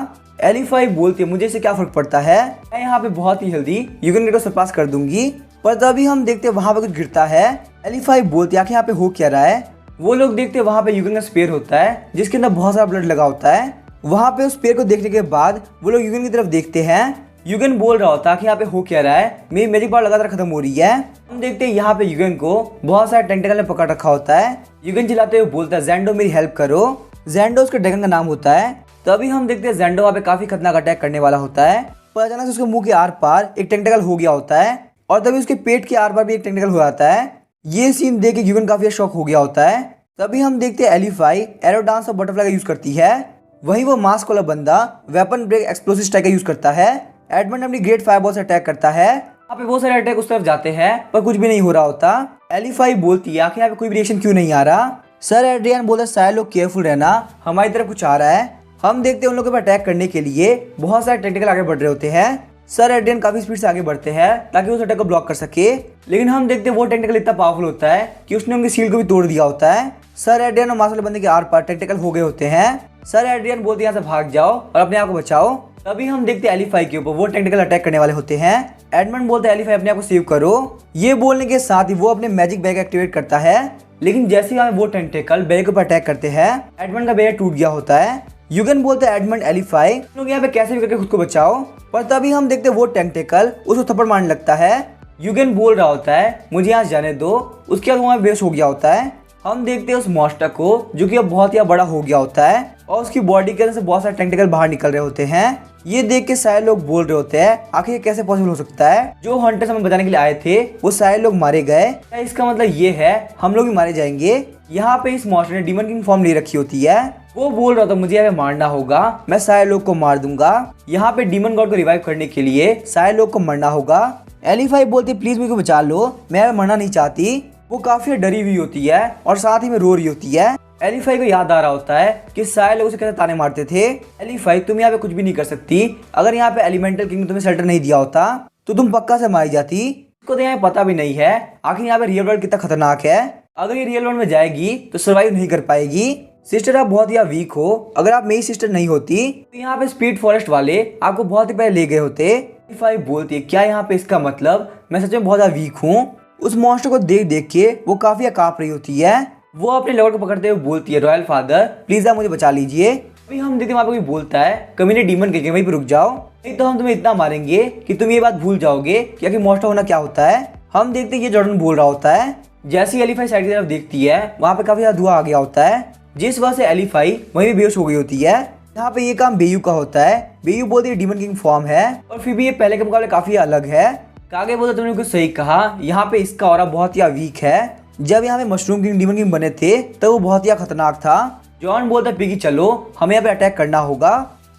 एलिफाई बोलती है मुझे इससे क्या फर्क पड़ता है, मैं यहाँ पे बहुत ही जल्दी यूगिन को सरपास कर दूंगी। पर तभी हम देखते वहाँ पे कुछ गिरता है। एलिफाई बोलती है आखिर यहाँ पे हो क्या रहा है। वो लोग देखते वहाँ पे यूगिन का स्पेयर होता है जिसके अंदर बहुत सारा ब्लड लगा होता है। वहाँ पे उस स्पेयर को देखने के बाद वो लोग यूगिन की तरफ देखते हैं। यूगिन बोल रहा होता कि यहाँ पे हो क्या रहा है, मेरी मैजिक पावर लगातार खत्म हो रही है। हम देखते हैं यहाँ पे यूगिन को बहुत सारे टेंटेकल ने पकड़ रखा होता है। यूगिन चिल्लाते हुए बोलता है ज़ेंडो मेरी हेल्प करो। ज़ेंडो उसके ड्रैगन का नाम होता है। तभी हम देखते हैं ज़ेंडो वहाँ पे काफी खतरनाक अटैक करने वाला होता है, पर अचानक से उसके मुंह के आर पार एक टेंटेकल हो गया होता है और तभी उसके पेट के आर पार भी एक टेंटेकल हो जाता है। ये सीन देख के यूगिन काफी शॉक हो गया होता है। तभी हम देखते हैं एलिफाई एरो डांस और बटरफ्लाई का यूज करती है, वहीं वो मास्क वाला बंदा वेपन ब्रेक एक्सप्लोसिव स्ट्राइक का यूज करता है। एडमंड अपनी ग्रेट फायरबॉल से अटैक करता है। यहाँ पे बहुत सारे अटैक उस तरफ जाते हैं पर कुछ भी नहीं हो रहा होता। एलिफाई बोलती है आखिर यहाँ पे कोई भी रिएक्शन क्यों नहीं आ रहा। सर एड्रियन बोलता है सारे लोग केयरफुल रहना, हमारी तरफ कुछ आ रहा है। हम देखते हैं उन लोगों पर अटैक करने के लिए बहुत सारे टेक्निकल आगे बढ़ रहे होते हैं। सर एड्रियन काफी स्पीड से आगे बढ़ते हैं ताकि उस अटैक को ब्लॉक कर सके, लेकिन हम देखते हैं वो टेक्निकल इतना पावरफुल होता है कि उसने उनकी सील को भी तोड़ दिया होता है। सर एड्रियन और मार्शल बंदे के आर पार टेक्टिकल हो गए होते हैं। सर एड्रियन बोलते हैं यहाँ से भाग जाओ और अपने आप को बचाओ। तभी हम देखते हैं एलिफाई के ऊपर वो टेक्टिकल अटैक करने वाले होते हैं। एडमंड बोलता है एलिफाई अपने आप को सेव करो। ये बोलने के साथ ही वो अपने मैजिक बैग एक्टिवेट करता है, लेकिन जैसे ही वो टेंटेकल बैग के ऊपर अटैक करते हैं एडमंड का बैग टूट गया होता है। यूगन बोलता है एडमंड एलिफाई लोग यहाँ पे कैसे भी करके खुद को बचाओ, पर तभी हम देखते हैं वो टेंटेकल उसको थप्पड़ मारने लगता है। यूगन बोल रहा होता है मुझे यहाँ जाने दो, उसके बाद वहाँ बेहोश हो गया होता है। हम देखते हैं उस मॉन्स्टर को जो कि अब बहुत ही बड़ा हो गया होता है और उसकी बॉडी के अंदर से बहुत सारे टेंटेकल बाहर निकल रहे होते हैं। ये देख के सारे लोग बोल रहे होते हैं आखिर ये कैसे पॉसिबल हो सकता है, जो हंटर्स हमें बताने के लिए आए थे वो सारे लोग मारे गए। इसका मतलब ये है हम लोग भी मारे जाएंगे। यहाँ पे इस मॉन्स्टर ने डीमन किंग फॉर्म ले रखी होती है। वो बोल रहा था मुझे यहाँ पे मारना होगा, मैं सारे लोग को मार दूंगा। यहाँ पे डीमन गॉड को रिवाइव करने के लिए सारे लोग को मरना होगा। एलिफाई बोलती प्लीज मुझे बचा लो, मैं मरना नहीं चाहती। वो काफी डरी हुई होती है और साथ ही में रो रही होती है। एलिफाई को याद आ रहा होता है कि सारे लोग उसे कैसे ताने मारते थे। एलिफाई तुम यहाँ पे कुछ भी नहीं कर सकती, अगर यहाँ पे एलिमेंटल किंग ने तुम्हें शेल्टर नहीं दिया होता तो तुम पक्का से मारी जाती। इसको तो यहाँ पता भी नहीं है आखिर यहाँ पे रियल वर्ल्ड कितना खतरनाक है। अगर ये रियल वर्ल्ड में जाएगी तो सर्वाइव नहीं कर पाएगी। सिस्टर आप बहुत ही वीक हो, अगर आप मेरी सिस्टर नहीं होती तो यहाँ पे स्पीड फॉरेस्ट वाले आपको बहुत ही पहले ले गए होते। एलिफाई बोलती है क्या यहाँ पे इसका मतलब मैं सच में बहुत ज्यादा वीक हूँ। उस मॉन्स्टर को देख देख के वो काफी कांप रही होती है। वो अपने लवर को पकड़ते हुए बोलती है रॉयल फादर प्लीज आप मुझे बचा लीजिए। अभी हम देखते वहाँ पे कोई बोलता है कमीने डीमन के वहीं पे रुक जाओ, नहीं तो हम तुम्हें इतना मारेंगे कि तुम ये बात भूल जाओगे कि आखिर मॉन्स्टर होना क्या होता है। हम देखते हैं ये जॉर्डन बोल रहा होता है। जैसे ही एलिफाई साइड की तरफ देखती है वहाँ पे काफी ज्यादा धुआं आ गया होता है, जिस वजह से एलिफाई वहीं बेहोश हो गई होती है। यहाँ पे ये काम बेयू का होता है। बेयू बोलती है डीमन किंग फॉर्म है और फिर भी ये पहले के मुकाबले काफी अलग है। कागे बोलता तुमने कुछ सही कहा, यहाँ पे इसका ऑरा बहुत ही वीक है। जब यहाँ पे मशरूम किंग डीमन किंग बने थे तो वो बहुत ही खतरनाक था। जॉन बोलता है पिगी चलो हमें यहाँ पे अटैक करना होगा।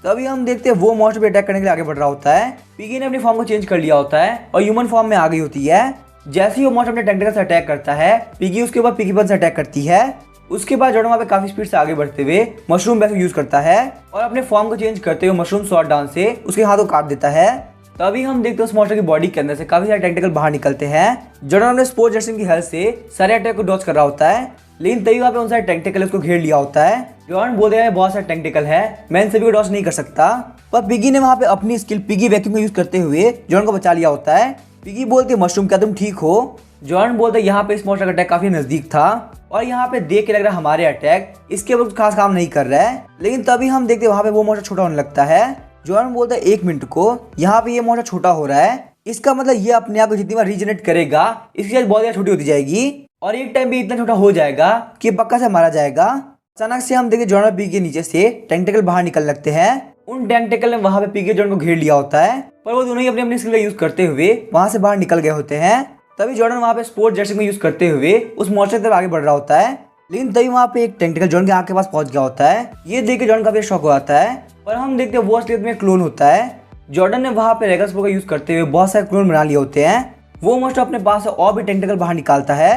तभी हम देखते हैं वो मॉन्स्टर पे अटैक करने के लिए आगे बढ़ रहा होता है। पिगी ने अपनी फॉर्म को चेंज कर लिया होता है और ह्यूमन फॉर्म में आ गई होती है। जैसे ही वो मॉन्स्टर अपने टेंटेकल से अटैक करता है पिगी उसके ऊपर पिगी पन से अटैक करती है। उसके बाद जॉर्डन वहाँ पे काफी स्पीड से आगे बढ़ते हुए मशरूम बैग यूज करता है और अपने फॉर्म को चेंज करते हुए मशरूम शॉट डाउन से उसके हाथों काट देता है। तभी हम देखते हैं उस मॉन्स्टर की बॉडी के अंदर से काफी सारे टेंटेकल बाहर निकलते हैं। जॉर्डन अपने स्पोर्ट जर्सन की हेल्प से सारे अटैक को डॉज कर रहा होता है, लेकिन तभी वहाँ पे उन सारे टेंटेकल उसको घेर लिया होता है। जॉर्डन बोलते हैं बहुत सारे टेंटेकल है, मैं इन सभी को डॉज नहीं कर सकता। पर पिगी ने वहाँ पे अपनी स्किल पिगी वैक्यूम का यूज करते हुए जॉर्डन को बचा लिया होता है। पिगी बोलती है मशरूम क्या तुम ठीक हो। जॉर्डन बोलते हैं यहाँ पे इस मॉन्स्टर का अटैक काफी नजदीक था और यहाँ पे देख के लग रहा है हमारे अटैक इसके ऊपर खास काम नहीं कर रहा है। लेकिन तभी हम देखते हैं वहाँ पे वो मॉन्स्टर छोटा होने लगता है। जॉर्डन बोलता है 1 मिनट को यहाँ पे ये मॉन्स्टर छोटा हो रहा है, इसका मतलब ये अपने आप को जितनी बार रीजनरेट करेगा इसकी साइज बहुत ज्यादा छोटी होती जाएगी और एक टाइम भी इतना छोटा हो जाएगा कि पक्का से मारा जाएगा। अचानक से हम देखते जॉर्डन पी के नीचे से टेंटेकल बाहर निकल लगते हैं। उन टेंटेकल ने वहाँ पे पी के जॉर्डन को घेर लिया होता है, पर वो दोनों ही अपनी अपनी स्किल का यूज करते हुए वहाँ से बाहर निकल गए होते हैं। तभी जॉर्डन वहाँ पे स्पोर्ट जर्सी को यूज करते हुए उस मॉन्स्टर की तरफ आगे बढ़ रहा होता है, लेकिन तभी वहाँ पे एक टेंटेकल जॉर्डन के आँख के पास पहुंच गया होता है। ये देख के जॉर्डन काफी शॉक हो जाता है, पर हम देखते हैं वो असलियत में क्लोन होता है। जॉर्डन ने वहाँ पे रेगस का यूज करते हुए बहुत सारे क्लोन बना लिए होते हैं। वो मॉन्स्टर अपने पास से और भी टेंटेकल बाहर निकालता है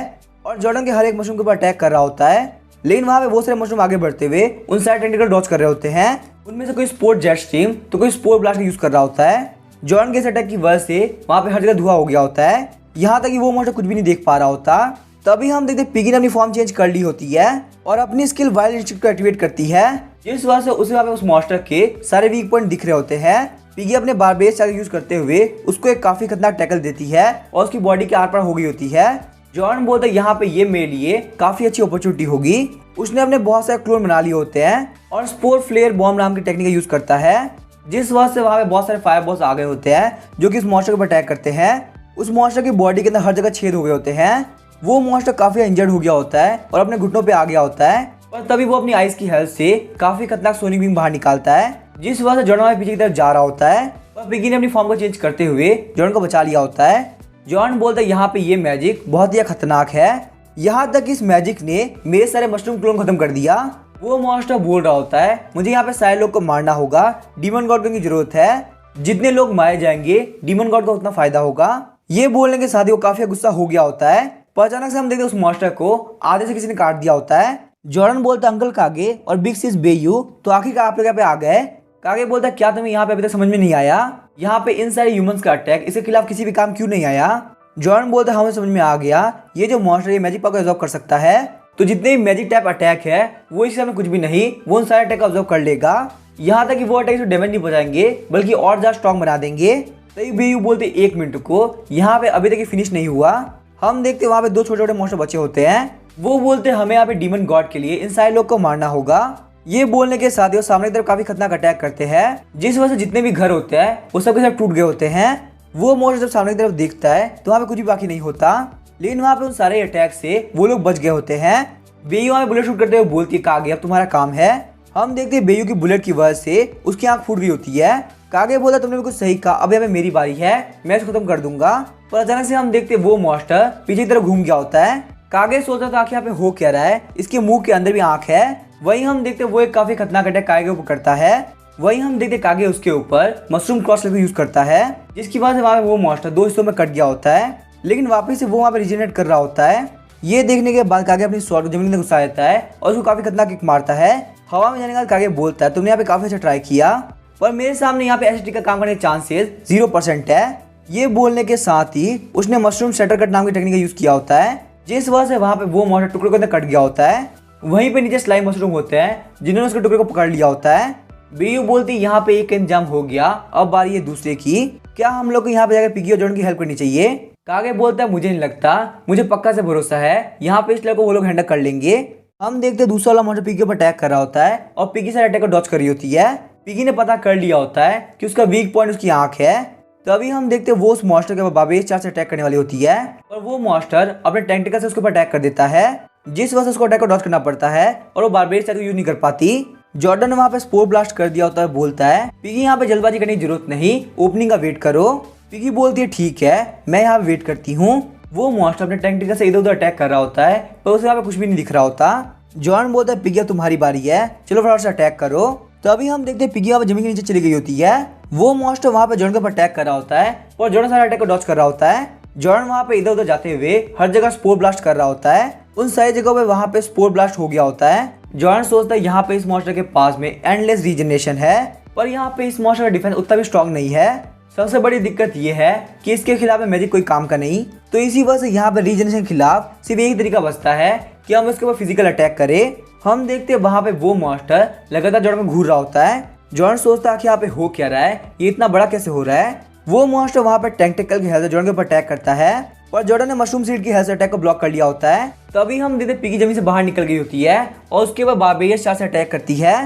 और जॉर्डन के हर एक मशरूम के ऊपर अटैक कर रहा होता है, लेकिन वहाँ पे बहुत सारे मशरूम आगे बढ़ते हुए उन सारे टेंटेकल डॉच कर रहे होते हैं। उनमें से कोई स्पोर्ट जेट स्ट्रीम तो कोई स्पोर्ट ब्लास्ट का यूज कर रहा होता है। जॉर्डन के इस अटैक की वजह से वहाँ पे हर जगह धुआं हो गया होता है, यहाँ तक कि वो मॉन्स्टर कुछ भी नहीं देख पा रहा होता। तभी हम देखते पिगी ने अपनी फॉर्म चेंज कर ली होती है और अपनी स्किल वाइल्ड इंस्टिंक्ट को एक्टिवेट करती है, जिस वजह से उसे वहाँ पे उस मॉन्स्टर के सारे वीक पॉइंट दिख रहे होते हैं। पिगी अपने बारबेस चाल यूज करते हुए उसको एक काफी खतरनाक टैकल देती है और उसकी बॉडी के आर पार हो गई होती है। जॉर्डन बोलता है यहाँ पे ये मेरे लिए काफी अच्छी अपॉर्चुनिटी होगी। उसने अपने बहुत सारे क्लोन बना लिए होते हैं और स्पोर्ट फ्लेयर बॉम्ब नाम की टेक्निक यूज करता है, जिस वजह से वहाँ पे बहुत सारे फायर बॉल्स आ गए होते हैं जो कि इस मॉन्स्टर के ऊपर अटैक करते हैं। उस मॉन्स्टर की बॉडी के अंदर हर जगह छेद हो गए होते हैं। वो मॉन्स्टर काफी इंजर्ड हो गया होता है और अपने घुटनों पे आ गया होता है, और तभी वो अपनी आइस की हेल्प से काफी खतरनाक सोनिक बीम बाहर निकालता है, जिस वजह से जॉर्डन पीछे की तरफ जा रहा होता है। और पिगी ने अपनी फॉर्म को चेंज करते हुए जॉर्डन को बचा लिया होता है। जॉर्डन बोलता है यहाँ पे ये मैजिक बहुत ही खतरनाक है, यहाँ तक इस मैजिक ने मेरे सारे मशरूम क्लोन खत्म कर दिया। वो मॉन्स्टर बोल रहा होता है मुझे यहाँ पे सारे लोग को मारना होगा, डीमन गॉड की जरूरत है, जितने लोग मारे जाएंगे डीमन गॉड का उतना फायदा होगा। ये बोलने के साथ ही वो काफी गुस्सा हो गया होता है, पर अचानक से हम देखते उस मॉन्स्टर को आधे से किसी ने काट दिया होता है। जॉर्डन बोलता है अंकल कागे और बिग सिस बेयू तो आखिरकार आप लोग यहाँ पे आ गए। कागे बोलता है क्या तुम्हें यहाँ पे अभी तक समझ में नहीं आया, यहाँ पे इन सारे ह्यूमंस का अटैक इसके खिलाफ किसी भी काम क्यों नहीं आया। जॉर्डन बोलता है हमें समझ में आ गया, ये जो मॉन्स्टर ये मैजिक पावर को एब्जॉर्ब कर सकता है तो जितने भी मैजिक टाइप अटैक है वो इसके सामने कुछ भी नहीं, वो उन सारे अटैक को ऑब्जर्व कर लेगा। यहाँ तक कि वो अटैक डैमेज नहीं पहुंचाएंगे बल्कि और ज्यादा स्ट्रॉन्ग बना देंगे। तभी बेयू बोलते 1 मिनट को, यहाँ पे अभी तक ये फिनिश नहीं हुआ। हम देखते वहाँ पे 2 छोटे छोटे मॉन्स्टर बचे होते हैं। वो बोलते हमें यहाँ पे डीमन गॉड के लिए इन सारे लोग को मारना होगा। ये बोलने के साथ ही वो सामने की तरफ काफी खतरनाक अटैक करते हैं, जिस वजह से जितने भी घर होते हैं वो सबके सब टूट गए होते हैं। वो मॉन्स्टर जब सामने की तरफ देखता है तो वहाँ पे कुछ भी बाकी नहीं होता, लेकिन वहाँ पे उन सारे अटैक से वो लोग बच गए होते हैं। बेयू वहाँ पे बुलेट शूट करते हुए बोलती है कागे अब तुम्हारा काम है। हम देखते हैं बेयू की बुलेट की वजह से उसकी आंख फूट गई होती है। कागे बोला तुमने भी कुछ सही कहा, अब यहाँ पे मेरी बारी है, मैं इसको खत्म कर दूंगा। पर अचानक से हम देखते वो मॉन्स्टर पीछे की तरफ घूम गया होता है। कागे सोच रहा था आखिर यहाँ पे हो क्या रहा है, इसके मुंह के अंदर भी आंख है। वहीं हम देखते वो एक काफी खतरनाक अटैक कागे के ऊपर करता है। वहीं हम देखते कागे उसके ऊपर मशरूम क्रॉस लेवल यूज करता है, जिसकी वजह से वहाँ पे वो मॉन्स्टर 2 हिस्सों में कट गया होता है, लेकिन वापस से वो वहाँ पे रिजेनरेट कर रहा होता है। ये देखने के बाद कागे अपनी स्वॉर्ड को जमीन में घुसा देता है और उसको काफी खतरनाक किक मारता है। हवा में जाने के बाद कागे बोलता है तुमने यहाँ पे काफी अच्छा ट्राई किया, पर मेरे सामने यहाँ पे ऐसे ट्रिक का काम करने के चांसेस 0% है। ये बोलने के साथ ही उसने मशरूम शटर कट नाम की टेक्निक का यूज किया होता है, जिस वजह से वहाँ पे वो मॉन्स्टर टुकड़ों के अंदर कट गया होता है। वहीं पे नीचे स्लाइम मशरूम होते हैं जिन्होंने उसके टुकड़े को पकड़ लिया होता है। बेयू बोलती यहाँ पे एक इंतजाम हो गया, अब बारी है दूसरे की। क्या हम लोग को यहाँ पे जाकर पिगी और जॉन की हेल्प करनी चाहिए? कागे बोलता है मुझे नहीं लगता, मुझे पक्का से भरोसा है यहाँ पे इस लड़को वो लोग हैंडल कर लेंगे। हम देखते दूसरा वाला मॉन्स्टर पिगी पर अटैक कर रहा होता है और पिगी से अटैक को डॉज कर रही होती है। पिगी ने पता कर लिया होता है कि उसका वीक पॉइंट उसकी आंख है। तभी हम देखते वो उस मॉन्स्टर के बाबेस 4 से अटैक करने वाली होती है और वो मॉन्स्टर अपने टेंटिकल से उसके ऊपर अटैक कर देता है, जिस वजह से उसको अटैक को डॉज करना पड़ता है और वो बारबेरियस अटैक यूज नहीं कर पाती। जॉर्डन ने वहाँ पे स्पोर ब्लास्ट कर दिया होता है, बोलता है पिगी यहाँ पे जल्दबाजी करने की जरूरत नहीं, ओपनिंग का वेट करो। पिगी बोलती है ठीक है मैं यहाँ वेट करती हूँ। वो मॉन्स्टर अपने टेंटिकल से इधर उधर अटैक कर रहा होता है पर उसे यहाँ पे कुछ भी नहीं दिख रहा होता। जॉन बोलता है पिगी अब तुम्हारी बारी है, चलो फटाफट से अटैक करो। तभी हम देखते हैं पिगी यहाँ पे जमीन के नीचे चली गई होती है। वो मॉन्स्टर वहाँ पे जॉन के ऊपर अटैक कर रहा होता है और जॉन सारे अटैक को डॉज कर रहा होता है। जॉन वहाँ पे इधर उधर जाते हुए हर जगह स्पोर ब्लास्ट कर रहा होता है। उन सारी जगहों पे वहाँ पे स्पोर ब्लास्ट हो गया होता है। जॉन सोचता है यहाँ पे इस मॉन्स्टर के पास में एंडलेस रीजनरेशन है, पर यहाँ पे इस मॉन्स्टर का डिफेंस उतना भी स्ट्रॉन्ग नहीं है। सबसे बड़ी दिक्कत ये है कि इसके खिलाफ में मैजिक कोई काम का नहीं, तो इसी वजह से यहाँ पे रीजनरेशन के खिलाफ सिर्फ एक तरीका बचता है कि हम इसके ऊपर फिजिकल अटैक करें। हम देखते हैं वहाँ पे वो मॉन्स्टर लगातार जॉन में घूर रहा होता है। जॉन सोचता है कि यहाँ पे हो क्या रहा है, ये इतना बड़ा कैसे हो रहा है। वो मॉन्स्टर वहाँ पे टेंटिकल की हेल्थ से जॉन के ऊपर अटैक करता है और जॉर्डन ने मशरूम सीड की हेल्थ से अटैक को ब्लॉक कर लिया होता है। तभी हम देखते पिगी जमीन से बाहर निकल गई होती है और उसके बाद बारबेरियस 4 से अटैक करती है।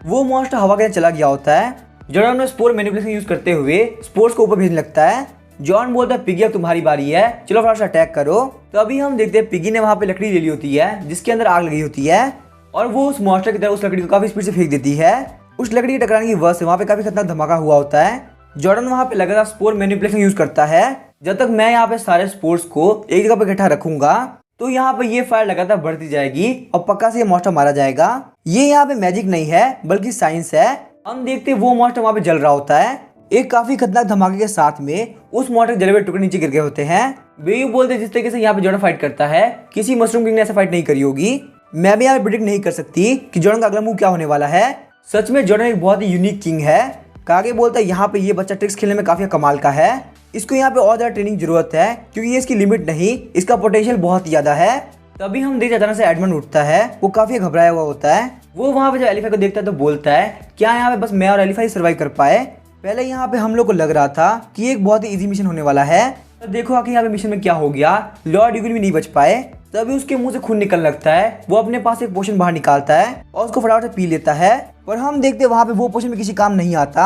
वो मॉन्स्टर हवा के अंदर चला गया होता है। जॉर्डन ने स्पोर मैनिपुलेशन यूज करते हुए स्पोर्स को ऊपर भेजने लगता है। जॉन बोलता है पिगी अब तुम्हारी बारी है, चलो फटाफट से अटैक करो। तभी हम देखते हैं पिगी ने वहाँ पे लकड़ी ले ली होती है जिसके अंदर आग लगी होती है और वो उस मॉन्स्टर की तरफ उस लकड़ी को काफी स्पीड से फेंक देती है। उस लकड़ी के टकराने की वजह से वहाँ पे काफी खतरनाक धमाका हुआ होता है। जॉर्डन वहाँ पे लगातार स्पोर मैनिपुलेशन यूज करता है। जब तक मैं यहाँ पे सारे स्पोर्ट्स को एक जगह पे इकट्ठा रखूंगा तो यहाँ पे ये फायर लगातार बढ़ती जाएगी और पक्का से ये मॉन्स्टर मारा जाएगा। ये यहाँ पे मैजिक नहीं है बल्कि साइंस है। हम देखते वो मॉन्स्टर वहाँ पे जल रहा होता है। एक काफी खतरनाक धमाके के साथ में उस मॉन्स्टर के जले हुए टुकड़े नीचे गिर गए होते हैं। बेयू बोलते जिस तरीके से यहाँ पे जॉर्डन फाइट करता है किसी मशरूम किंग ने ऐसा फाइट नहीं करी होगी। मैं भी यहाँ पे प्रेडिक्ट नहीं कर सकती कि जॉर्डन का अगला मूव क्या होने वाला है। सच में जॉर्डन एक बहुत ही यूनिक किंग है। कागे बोलता है यहाँ पे ये बच्चा ट्रिक्स खेलने में काफी कमाल का है, इसको यहाँ पे और ज्यादा ट्रेनिंग जरूरत है क्योंकि ये इसकी लिमिट नहीं, इसका पोटेंशियल बहुत ही ज्यादा है। तभी हम देखते अचानक से एडमंड उठता है, वो काफी घबराया हुआ होता है। वो वहाँ पे जब एलिफा को देखता है तो बोलता है क्या यहाँ पे बस मैं और एलिफा ही सर्वाइव कर पाए। पहले यहाँ पे हम लोग को लग रहा था कि एक बहुत ही इजी मिशन होने वाला है, तो देखो आखिर यहाँ पे मिशन में क्या हो गया, लॉर्ड यूगिन भी नहीं बच पाए। तभी उसके मुंह से खून निकलने लगता है। वो अपने पास एक पोशन बाहर निकालता है और उसको फटाफट से पी लेता है, पर हम देखते वहाँ पे वो पोशन में किसी काम नहीं आता।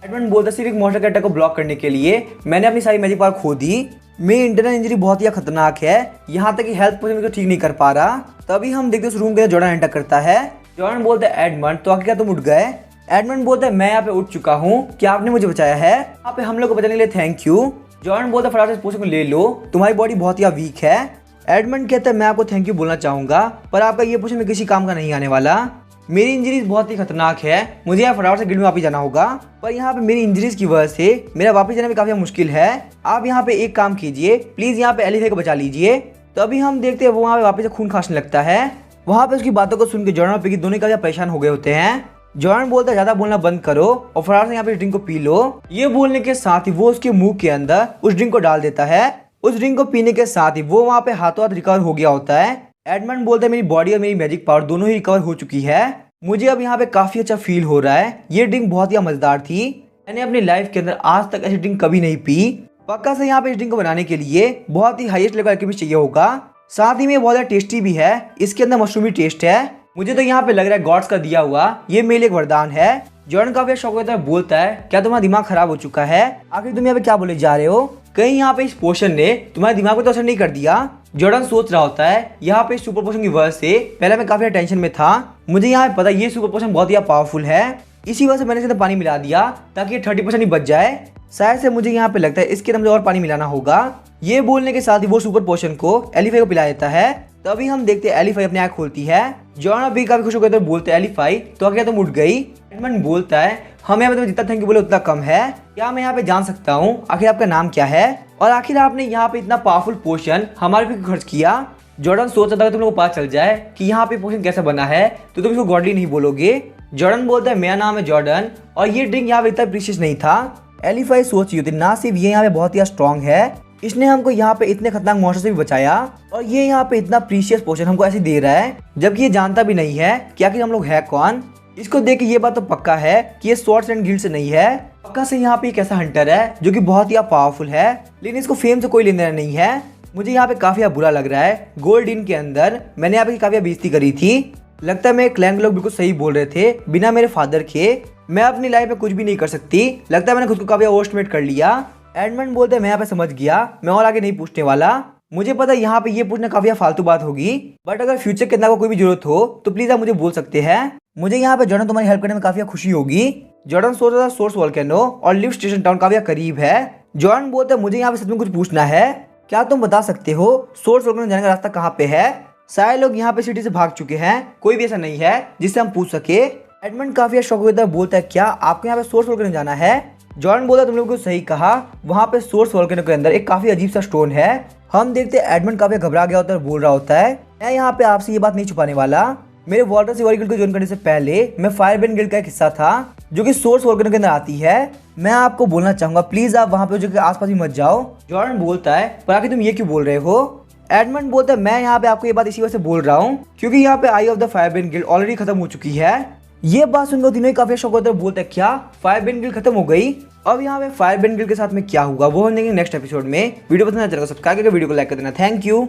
एडमंड बोलता सिर्फ एक मॉन्स्टर के अटैक को ब्लॉक करने के लिए मैंने अपनी सारी मैजिक पावर खो दी, मेरी इंटरनल इंजरी बहुत ही खतरनाक है, यहाँ तक कि हेल्थ पोशन को ठीक नहीं कर पा रहा। तभी हम देखते उस रूम के अंदर जॉर्डन एंटर करता है। जॉर्डन बोलता है एडमंड तो आखिर क्या तुम उठ गए। एडमंड बोलता है मैं यहाँ पे उठ चुका हूँ, क्या आपने मुझे बचाया है, यहाँ पे हम लोग को बचाने के लिए थैंक यू। जॉर्डन बोलता है फटाफट से पोशन को ले लो, तुम्हारी बॉडी बहुत ही वीक है। एडमंड कहता है मैं आपको थैंक यू बोलना चाहूंगा पर आपका ये पोशन में किसी काम का नहीं आने वाला, मेरी इंजरीज बहुत ही खतरनाक है, मुझे यहाँ फटाफट से गिल्ड में वापस जाना होगा, पर यहाँ पे मेरी इंजरीज की वजह से मेरा वापस जाना भी काफी मुश्किल है। आप यहाँ पे एक काम कीजिए, प्लीज यहाँ पे एलिफा को बचा लीजिए। तो अभी हम देखते हैं वो वहाँ पे वापस से खून खांसने लगता है। वहाँ पे उसकी बातों को सुन के जॉर्डन और पिगी दोनों काफी परेशान हो गए होते हैं। जॉर्डन बोलता है ज्यादा बोलना बंद करो और फटाफट से यहाँ पे ड्रिंक को पी लो। ये बोलने के साथ ही वो उसके मुंह के अंदर उस ड्रिंक को डाल देता है। उस ड्रिंक को पीने के साथ ही वो वहाँ पे हाथों हाथ रिकवर हो गया होता है। एडमंड बोलता है मेरी बॉडी और मेरी मैजिक पावर दोनों ही रिकवर हो चुकी है। मुझे अब यहाँ पे काफी अच्छा फील हो रहा है। ये ड्रिंक बहुत ही मजेदार थी। मैंने अपनी लाइफ के अंदर आज तक ऐसी ड्रिंक कभी नहीं पी। पक्का से यहाँ पे इस ड्रिंक को बनाने के लिए बहुत ही हाईएस्ट लेवल का केमिस्ट चाहिए होगा। साथ ही में बहुत ज्यादा टेस्टी भी है। इसके अंदर मशरूमी टेस्ट है। मुझे तो यहाँ पे लग रहा है गॉड्स का दिया हुआ ये मेरे लिए एक वरदान है। जॉर्डन काफी शौक होता है, बोलता है क्या तुम्हारा दिमाग खराब हो चुका है? आखिर तुम यहाँ पे क्या बोले जा रहे हो? कहीं यहाँ पे इस पोशन ने तुम्हारे दिमाग को तो असर नहीं कर दिया? जॉर्डन सोच रहा होता है यहाँ पे सुपर पोशन की वजह से पहले मैं काफी टेंशन में था। मुझे यहाँ पे पता ये सुपर पोशन बहुत ही पावरफुल है। इसी वजह से मैंने इसके अंदर पानी मिला दिया ताकि ये 30% ही बच जाए। शायद से मुझे यहाँ पे लगता है इसके अंदर मुझे और पानी मिलाना होगा। ये बोलने के साथ ही वो सुपर पोशन को एलिफाई को पिला देता है। तभी हम देखते हैं एलिफाई अपनी आँख खोलती है। जॉन अभी काफी खुश होकर बोलते हैं एलिफाई तो क्या तुम उठ गई? एडमंड बोलता है हम यहाँ पे तुम्हें जितना थैंक यू बोले उतना कम है। क्या मैं यहाँ पे जान सकता हूँ आखिर आपका नाम क्या है और आखिर आपने यहाँ पे इतना पावरफुल पोशन हमारे पे खर्च किया? जॉर्डन सोच रहा था तुम लोग को पता चल जाए कि यहाँ पे पोशन कैसे बना है तो तुम इसको गॉडली नहीं बोलोगे। जॉर्डन बोलता है मेरा नाम है जॉर्डन और ये ड्रिंक यहाँ पे इतना प्रीशियस नहीं था। एलिफाई सोच रही होती ना सिर्फ ये यहाँ पे बहुत ही स्ट्रॉन्ग है, इसने हमको यहाँ पे इतने खतरनाक मॉन्स्टर से भी बचाया और ये यहाँ पे इतना प्रीशियस पोशन हमको ऐसे दे रहा है जबकि ये जानता भी नहीं है कि आखिर हम लोग है कौन। इसको देख के ये बात तो पक्का है कि ये स्वॉर्ड्स एंड गिल्ड से नहीं है। पक्का से यहाँ पे एक ऐसा हंटर है जो कि बहुत ही पावरफुल है, लेकिन इसको फेम से कोई लेना देना नहीं है। मुझे यहाँ पे काफी बुरा लग रहा है। गोल्ड इन के अंदर मैंने यहाँ पे काफी बेइज्जती करी थी। लगता है मेरे क्लैन के लोग बिल्कुल सही बोल रहे थे, बिना मेरे फादर के मैं अपनी लाइफ में कुछ भी नहीं कर सकती। लगता है मैंने खुद को काफी ओवरएस्टिमेट कर लिया। एडमंड बोलते हैं मैं यहाँ पे समझ गया, मैं और आगे नहीं पूछने वाला। मुझे पता है यहाँ पे ये पूछना काफी फालतू बात होगी, बट अगर फ्यूचर के अंदर कोई भी जरूरत हो तो प्लीज आप मुझे बोल सकते हैं। मुझे यहाँ पे जॉर्डन तुम्हारी हेल्प करने में काफी खुशी होगी। जॉर्डन सोच रहा था सोर्स वोल्केनो और लिफ्ट स्टेशन टाउन काफी करीब है। जॉर्डन बोलते हैं मुझे यहाँ पे सच में कुछ पूछना है, क्या तुम बता सकते हो सोर्स वोल्केनो जाने का रास्ता कहाँ पे है? सारे लोग यहाँ पे सिटी से भाग चुके हैं, कोई भी ऐसा नहीं है जिससे हम पूछ सके। एडमंड काफी शौक होता है, बोलता है क्या आपको यहाँ पे सोर्स वोल्केनो जाना है? जॉर्डन बोलता तुम लोगों को सही कहा, वहाँ पे सोर्स वोल्केनो के अंदर एक काफी अजीब सा स्टोन है। हम देखते हैं एडमंड काफी घबरा गया होता है और बोल रहा होता है मैं यहाँ पे आपसे ये बात नहीं छुपाने वाला। मेरे वाटर सिवरी गिल्ड को ज्वाइन करने से पहले मैं फायरबेंड गिल्ड का एक हिस्सा था जो कि सोर्स वोल्केनो के अंदर आती है। मैं आपको बोलना चाहूंगा प्लीज आप वहाँ पे जो कि आसपास ही मत जाओ। जॉर्डन बोलता है पर आखिर तुम ये क्यों बोल रहे हो? एडमंड बोलता है मैं यहाँ पे आपको ये बात इसी वजह से बोल रहा हूँ क्योंकि यहाँ पे आई ऑफ द फायरबेंड गिल्ड ऑलरेडी खत्म हो चुकी है। ये बात सुनकर तीनों ही काफी शौक होता है, बोलता है क्या फायरबेंड गिल्ड खत्म हो गई? अब यहाँ पे फायरबेंड गिल्ड के साथ में क्या हुआ वो हम देखेंगे नेक्स्ट एपिसोड में। वीडियो पसंद आया तो सब्सक्राइब करके वीडियो को लाइक कर देना। Thank you.